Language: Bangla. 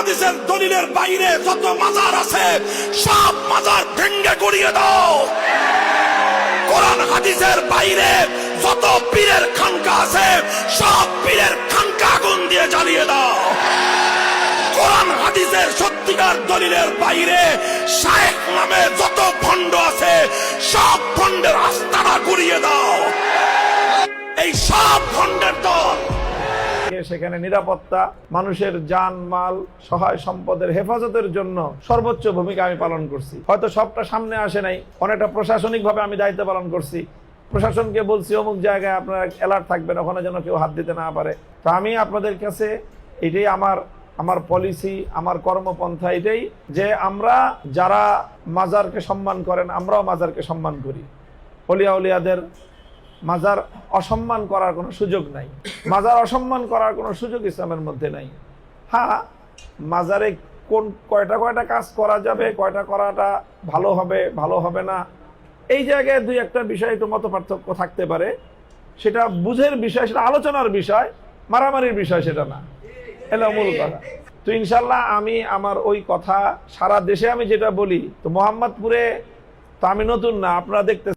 হাদিসের দলিলের বাইরে যত মাজার আছে সব মাজার ভেঙে গুড়িয়ে দাও। কোরআন হাদিসের বাইরে যত পীরের খানকা আছে সব পীরের খানকা আগুন দিয়ে জ্বালিয়ে দাও। কোরআন হাদিসের সত্যিকার দলিলের বাইরে শায়েখ নামে যত ভণ্ড আছে সব ভণ্ডের আস্তানা গুড়িয়ে দাও। এই সব ভণ্ডের দল সেখানে নিরাপত্তা, মানুষের জান মাল, সহায় সম্পদের হেফাজতের জন্য সর্বোচ্চ ভূমিকা আমি পালন করছি। হয়তো সবটা সামনে আসে নাই, অনেকটা প্রশাসনিক ভাবে আমি দায়িত্ব পালন করছি। প্রশাসনকে বলছি অমুক জায়গায় আপনারা অ্যালার্ট থাকবেন, ওখানে যেন কেউ হাত দিতে না পারে। তো আমি আপনাদের কাছে এটাই আমার পলিসি, আমার কর্মপন্থা এটাই যে আমরা যারা মাজারকে সম্মান করেন আমরাও মাজারকে সম্মান করি। অলিয়া উলিয়াদের মাজার অসম্মান করার কোনো সুযোগ নাই, মাজার অসম্মান করার কোনো সুযোগ ইসলামের মধ্যে নাই। হ্যাঁ, মাজারে কয়টা কাজ করা যাবে, কয়টা করাটা ভালো হবে না, এই জায়গায় দুই একটা বিষয় একটু মত পার্থক্য থাকতে পারে। সেটা বুঝের বিষয়, সেটা আলোচনার বিষয়, মারামারির বিষয় সেটা না। এটা মূল কথা। তো ইনশাল্লাহ আমি আমার ওই কথা সারা দেশে আমি যেটা বলি, তো মোহাম্মদপুরে তো আমি নতুন না, আপনারা দেখতে